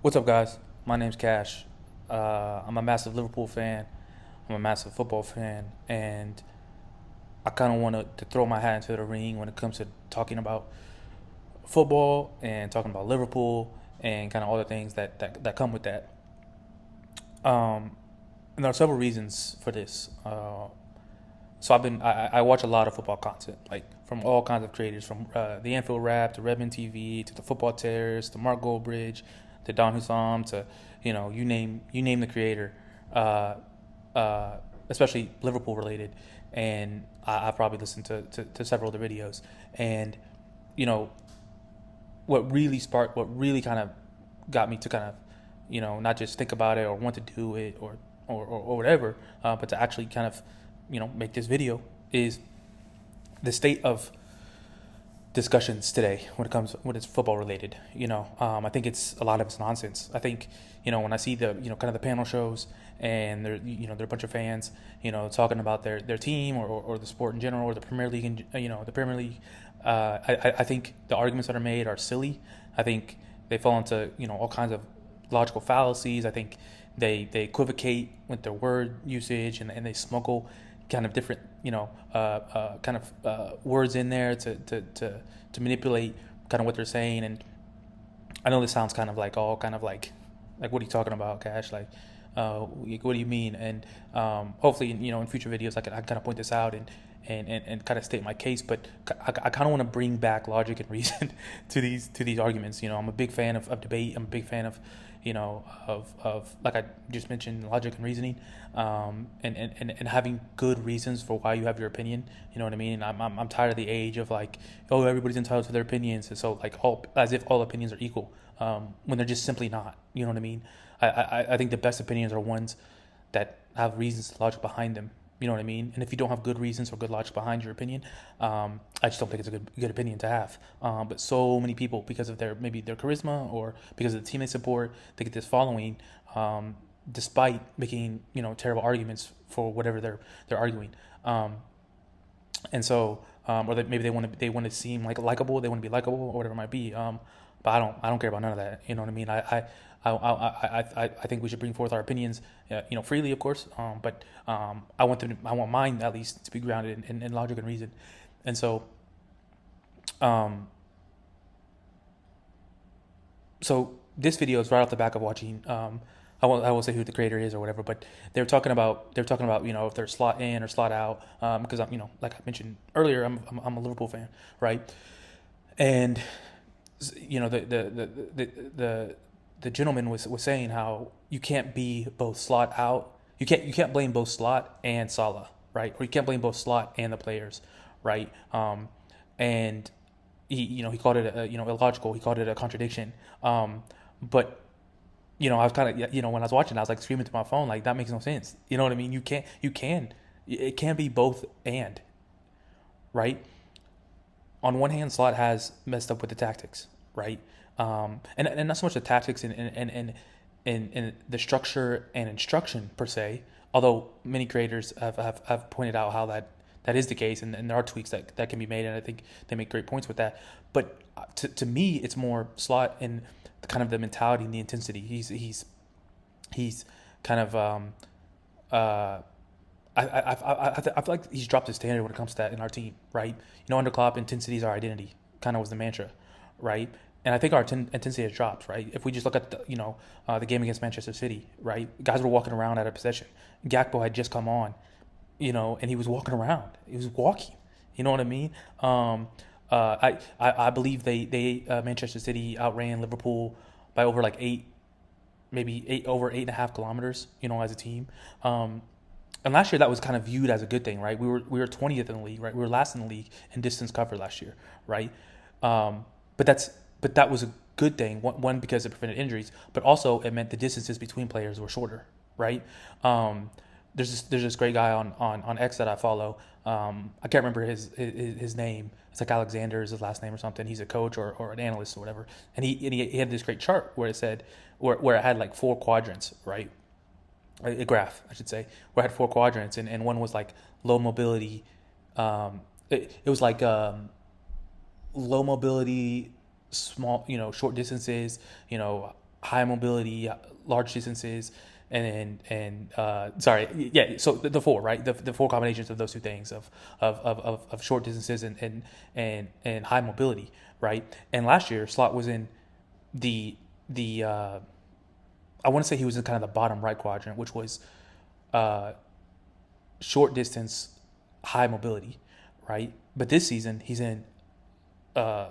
What's up, guys? My name's Cash. I'm a massive Liverpool fan. I'm a massive football fan, and I kind of want to throw my hat into the ring when it comes to talking about football and talking about Liverpool and kind of all the things that come with that. Um, and there are several reasons for this. I watch a lot of football content, like from all kinds of creators, from the Anfield Rap to Redmond TV to the Football Terrors to Mark Goldbridge to Don Hussam to you name the creator, uh, especially Liverpool related, and I probably listened to several of the videos, and you know what really kind of got me to kind of not just think about it or want to do it or whatever, but to actually kind of make this video is the state of discussions today when it's football related. I think it's a lot of it's nonsense. I think when I see the kind of the panel shows and they're a bunch of fans talking about their team or the sport in general or the Premier League and the Premier League. I think the arguments that are made are silly. I think they fall into all kinds of logical fallacies. I think they equivocate with their word usage and they smuggle kind of different words in there to manipulate kind of what they're saying. And I know this sounds kind of like all kind of like what are you talking about, Cash? Like, what do you mean? And hopefully, in future videos, I kind of point this out and kind of state my case. But I kind of want to bring back logic and reason to these arguments. I'm a big fan of debate. I'm a big fan of of like I just mentioned, logic and reasoning, and having good reasons for why you have your opinion. You know what I mean? I'm tired of the age of like, oh, everybody's entitled to their opinions, and so like all as if all opinions are equal, when they're just simply not. You know what I mean? I think the best opinions are ones that have reasons, logic behind them. You know what I mean? And if you don't have good reasons or good logic behind your opinion, I just don't think it's a good opinion to have. But so many people, because of maybe their charisma or because of the team they support, they get this following, despite making terrible arguments for whatever they're arguing. Or maybe they want to seem like likable, they want to be likable or whatever it might be. But I don't care about none of that. You know what I mean? I think we should bring forth our opinions, freely, of course. But I want mine at least to be grounded in logic and reason. And so, um, so this video is right off the back of watching. I won't say who the creator is or whatever, but they're talking about if they're slot in or slot out. Because I'm like I mentioned earlier, I'm a Liverpool fan, right? And the gentleman was saying how you can't be both slot out. You can't blame both slot and Salah, right? Or you can't blame both slot and the players, right? And he called it illogical. He called it a contradiction. But I was kind of when I was watching, I was like screaming to my phone like that makes no sense. You know what I mean? It can be both and, right? On one hand, Slot has messed up with the tactics, right? And not so much the tactics and the structure and instruction per se, although many creators have pointed out how that is the case, and there are tweaks that can be made, and I think they make great points with that. But to me, it's more Slot in kind of the mentality and the intensity. He's kind of uh, I feel like he's dropped his standard when it comes to that in our team, right? Under Klopp, intensity is our identity, kind of was the mantra, right? And I think our intensity has dropped, right? If we just look at the game against Manchester City, right? Guys were walking around out of possession. Gakpo had just come on, and he was walking around. He was walking. You know what I mean? I believe they Manchester City outran Liverpool by over like maybe over 8.5 kilometers, as a team. And last year that was kind of viewed as a good thing, right? We were 20th in the league, right? We were last in the league in distance covered last year, right? Um, but that was a good thing. One because it prevented injuries, but also it meant the distances between players were shorter, right? There's this great guy on X that I follow. I can't remember his name. It's like Alexander is his last name or something. He's a coach or an analyst or whatever. And he had this great chart where it said where it had like four quadrants, right? A graph, I should say, where it had four quadrants, and one was like low mobility. It was like low mobility, small, short distances, high mobility, large distances, So the four, right? The four combinations of those two things of short distances and high mobility, right? And last year, Slot was in the I want to say he was in kind of the bottom right quadrant, which was uh, short distance, high mobility, right? But this season, he's in uh,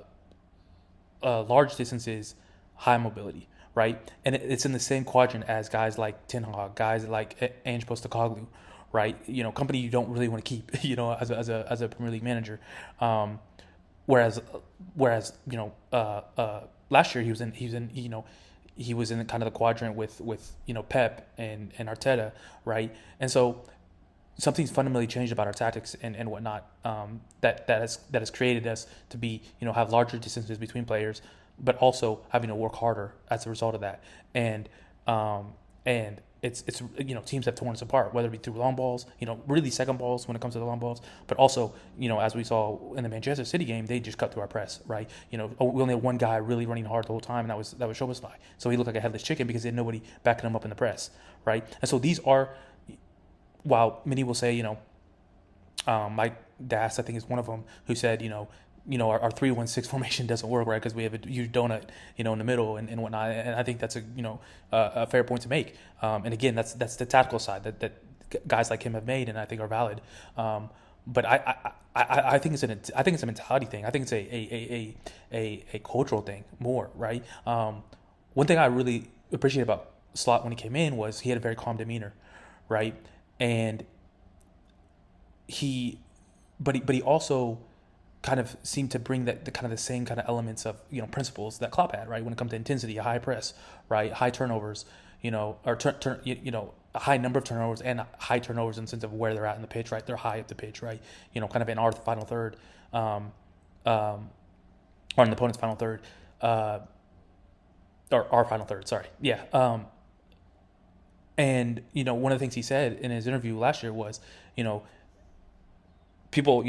large distances, high mobility, right? And it's in the same quadrant as guys like Ten Hag, guys like Ange Postecoglou, right? Company you don't really want to keep, as a Premier League manager. Um, whereas, whereas last year he was in kind of the quadrant with Pep and Arteta, right? And so something's fundamentally changed about our tactics and whatnot, that has created us to be have larger distances between players, but also having to work harder as a result of that. And it's teams have torn us apart, whether it be through long balls, really second balls when it comes to the long balls, but also as we saw in the Manchester City game, they just cut through our press, right? We only had one guy really running hard the whole time, and that was Szoboszlai. So he looked like a headless chicken because they had nobody backing him up in the press, right? And so these are, while many will say, Mike Das, I think, is one of them, who said, our 3-1-6 formation doesn't work, right? Because we have a huge donut, in the middle and whatnot. And I think that's a fair point to make. And again, that's the tactical side that guys like him have made, and I think are valid. But I think it's a mentality thing. I think it's a cultural thing more, right? One thing I really appreciate about Slot when he came in was he had a very calm demeanor, right? And but he also kind of seemed to bring the kind of the same kind of elements of principles that Klopp had, right? When it comes to intensity, a high press, right, high turnovers, a high number of turnovers and high turnovers in the sense of where they're at in the pitch, right? They're high up the pitch, right? Kind of in our final third, or in the opponent's final third, or our final third. Sorry, yeah. And one of the things he said in his interview last year was, people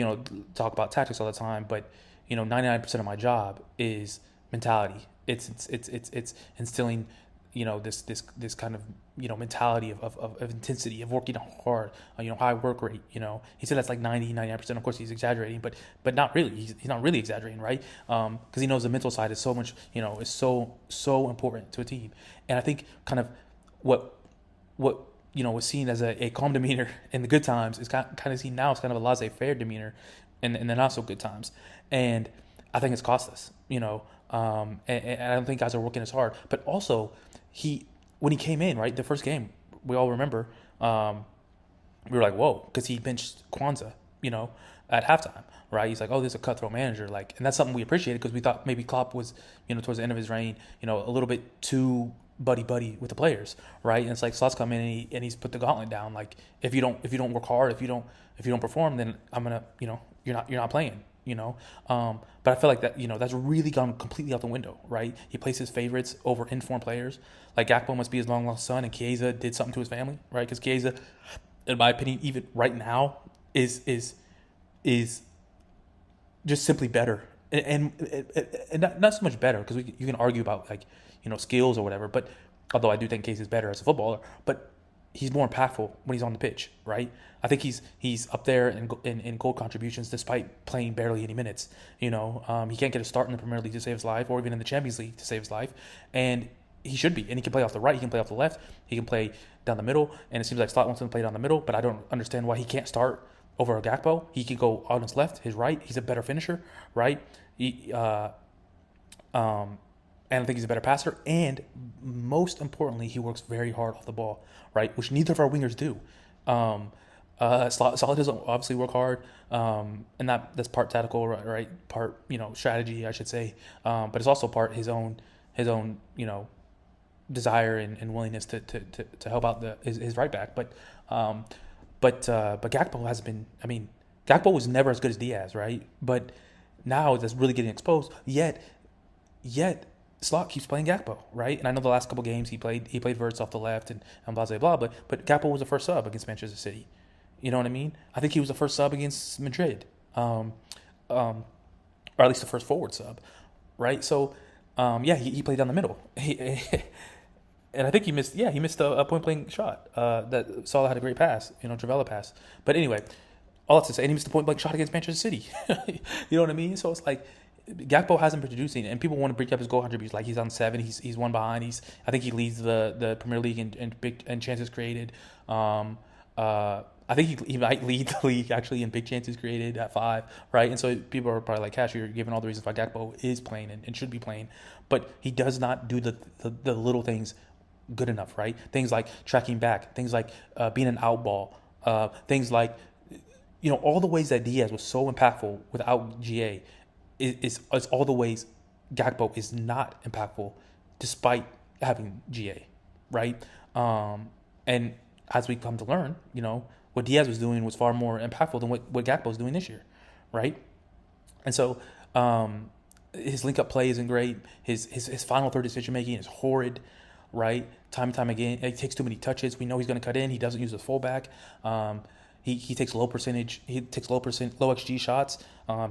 talk about tactics all the time, but 99% of my job is mentality. It's instilling this kind of mentality of intensity, of working hard, high work rate. He said that's like 99%. Of course he's exaggerating, but not really. He's not really exaggerating, right? Because he knows the mental side is so much, is so important to a team. And I think kind of what was seen as a calm demeanor in the good times is kind of seen now as kind of a laissez-faire demeanor in the not so good times. And I think it's cost us, and I don't think guys are working as hard. But also, when he came in, right, the first game, we all remember, we were like, whoa, because he benched Kwanzaa, at halftime, right? He's like, oh, this is a cutthroat manager, like, and that's something we appreciated because we thought maybe Klopp was, towards the end of his reign, a little bit too buddy with the players, right? And it's like Slot's come in and he's put the gauntlet down. Like, if you don't work hard, if you don't perform, then I'm gonna, you're not playing. But I feel like that, that's really gone completely out the window, right? He places favorites over informed players. Like Gakpo must be his long lost son, and Chiesa did something to his family, right? Because Chiesa, in my opinion, even right now, is just simply better, and not so much better because you can argue about like skills or whatever. But although I do think Chiesa is better as a footballer, but he's more impactful when he's on the pitch, right? I think he's up there in goal contributions despite playing barely any minutes. He can't get a start in the Premier League to save his life, or even in the Champions League to save his life, and he should be. And he can play off the right, he can play off the left, he can play down the middle. And it seems like Slot wants him to play down the middle, but I don't understand why he can't start over a Gakpo. He can go on his left, his right. He's a better finisher, right? And I think he's a better passer. And most importantly, he works very hard off the ball, right? Which neither of our wingers do. Solid doesn't obviously work hard, and that's part tactical, right? Part strategy, I should say. But it's also part his own desire and willingness to help out his right back. But Gakpo has been. I mean, Gakpo was never as good as Diaz, right? But now that's really getting exposed. Yet Slot keeps playing Gakpo, right? And I know the last couple games he played Wirtz off the left and blah blah blah. But Gakpo was the first sub against Manchester City. You know what I mean? I think he was the first sub against Madrid, or at least the first forward sub, right? So Yeah, he played down the middle. And I think he missed. Yeah, he missed a point blank shot. That Salah had a great pass, Travella pass. But anyway, all that's to say, and he missed a point blank shot against Manchester City. You know what I mean? So it's like Gakpo hasn't been producing, and people want to bring up his goal contributions. Like he's on 7, he's one behind. I think he leads the Premier League in chances created. I think he might lead the league actually in big chances created at 5, right? And so people are probably like, Cash, you're giving all the reasons why Gakpo is playing and should be playing, but he does not do the little things good enough, right? Things like tracking back, things like being an out ball, things like all the ways that Diaz was so impactful without GA is all the ways Gakpo is not impactful despite having GA, right? And as we come to learn, what Diaz was doing was far more impactful than what Gakpo was doing this year, right? And so his link up play isn't great. His final third decision making is horrid, right? Time and time again, he takes too many touches. We know he's going to cut in. He doesn't use the fullback. He takes low percentage. He takes low XG shots.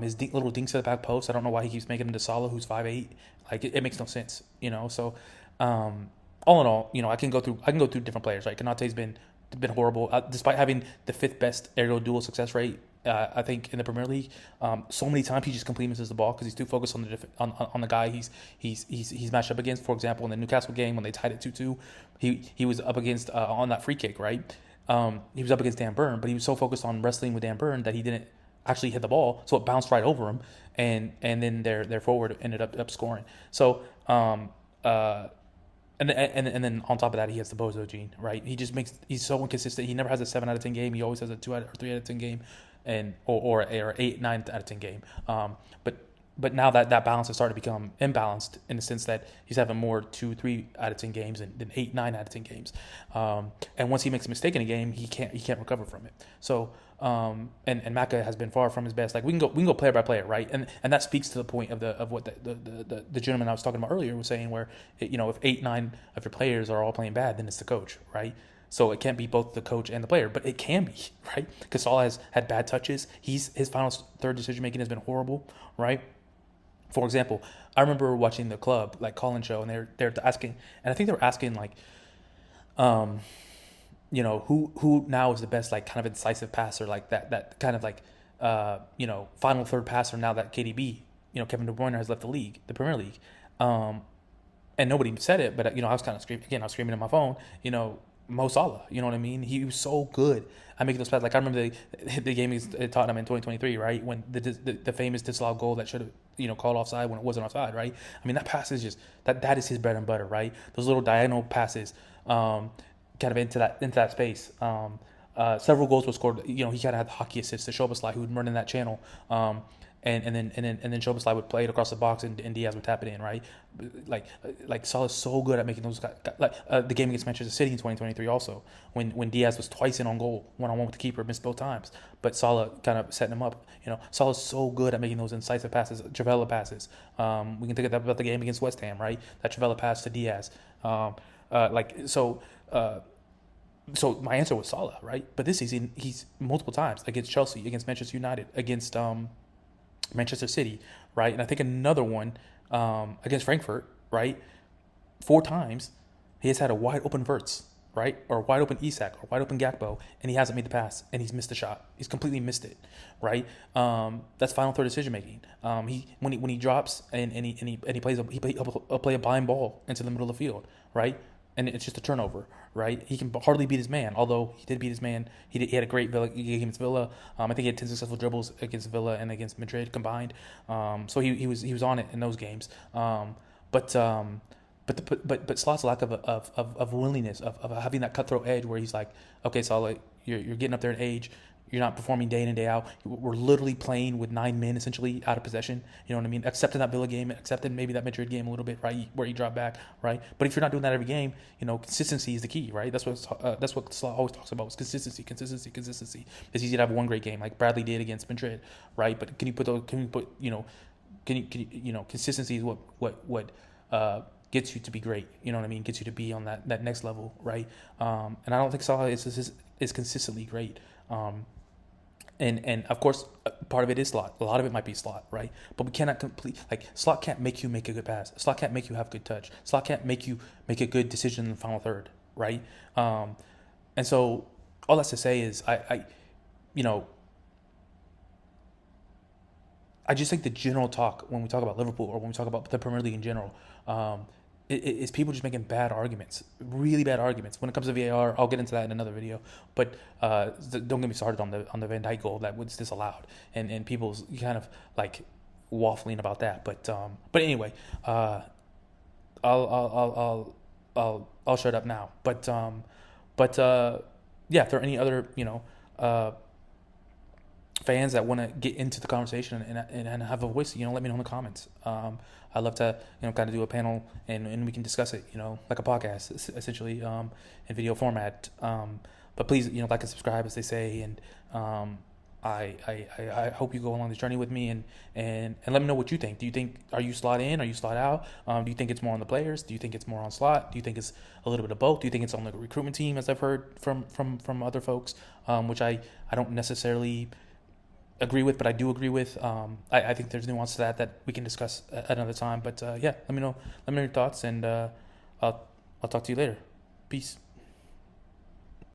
His little dinks at the back post. I don't know why he keeps making him to Salah, who's 5'8". Like it makes no sense, So all in all, I can go through different players. Right, Konate's been horrible, despite having the 5th best aerial duel success rate. I think in the Premier League, so many times he just completely misses the ball because he's too focused on the guy he's matched up against. For example, in the Newcastle game when they tied it 2-2, he was up against on that free kick, right? He was up against Dan Burn, but he was so focused on wrestling with Dan Burn that he didn't actually hit the ball, so it bounced right over him, and then their forward ended up scoring. So and then on top of that, he has the bozo gene, right? He's so inconsistent. He never has a 7 out of 10 game. He always has a 2 out or 3 out of 10 game, and or 8, 9 out of 10 game. But now that balance has started to become imbalanced in the sense that he's having more 2, 3 out of 10 games than 8, 9 out of 10 games. And once he makes a mistake in a game, he can't recover from it. So and Maka has been far from his best. Like we can go player by player, right? And that speaks to the point of what the gentleman I was talking about earlier was saying, where if 8, 9 of your players are all playing bad, then it's the coach, right? So it can't be both the coach and the player, but it can be, right? Because Salah has had bad touches. His final third decision making has been horrible, right? For example, I remember watching the club like call-in show, and they're asking, and I think they were asking like, who now is the best like kind of incisive passer, like that kind of like final third passer now that KDB, Kevin De Bruyne has left the Premier League, and nobody said it, but I was kind of screaming again. I was screaming at my phone, Mo Salah, you know what I mean? He was so good at making those passes. Like I remember the game against Tottenham in 2023, right? When the famous disallowed goal that should have called offside when it wasn't offside, right? I mean that pass is just that is his bread and butter, right? Those little diagonal passes, kind of into that space. Several goals were scored. He kind of had the hockey assist to Szoboszlai, who would run in that channel. And then Szoboszlai would play it across the box, and Diaz would tap it in, right? Like Salah's so good at making those the game against Manchester City in 2023 also, when Diaz was twice in on goal, 1-on-1 with the keeper, missed both times, but Salah kind of setting him up. Salah's so good at making those incisive passes, Travella passes. We can think about the game against West Ham, right? That Travella pass to Diaz. So my answer was Salah, right? But this season he's multiple times against Chelsea, against Manchester United, against Manchester City, right? And I think another one against Frankfurt, right? 4 times he has had a wide open Wirtz, right? Or wide open Isak, or wide open Gakpo, and he hasn't made the pass, and he's missed the shot. He's completely missed it, right? That's final third decision making. When he drops and he plays he'll play a blind ball into the middle of the field, right? And it's just a turnover, right? He can hardly beat his man, although he did beat his man. He had a great Villa game against Villa. I think he had 10 successful dribbles against Villa and against Madrid combined. So he was on it in those games. But Slot's lack of willingness of having that cutthroat edge, where he's like, okay, Salah, you're getting up there in age. You're not performing day in and day out. We're literally playing with 9 men essentially out of possession. You know what I mean? Except in that Villa game, except in maybe that Madrid game a little bit, right? Where you drop back, right? But if you're not doing that every game, consistency is the key, right? That's what Salah always talks about, is consistency. It's easy to have one great game like Bradley did against Madrid, right? But consistency is what gets you to be great. You know what I mean? Gets you to be on that next level, right? And I don't think Salah is consistently great. And of course, part of it is slot. A lot of it might be slot, right? But we cannot slot can't make you make a good pass. Slot can't make you have good touch. Slot can't make you make a good decision in the final third, right? And so all that's to say is you know, I just think the general talk when we talk about Liverpool or when we talk about the Premier League in general, is people just making bad arguments, really bad arguments. When it comes to VAR, I'll get into that in another video. But don't get me started on the Van Dijk goal that was disallowed, and people's kind of like waffling about that. But anyway, I'll shut up now. But yeah, if there are any other fans that want to get into the conversation and have a voice, let me know in the comments. I'd love to, kind of do a panel and we can discuss it, like a podcast, essentially, in video format. But please, like and subscribe, as they say. And I hope you go along this journey with me and let me know what you think. Are you slot in? Are you slot out? Do you think it's more on the players? Do you think it's more on slot? Do you think it's a little bit of both? Do you think it's on the recruitment team, as I've heard from other folks, which I don't necessarily agree with, but I do agree with. I think there's nuance to that we can discuss at another time. But yeah, let me know your thoughts, and I'll talk to you later. Peace.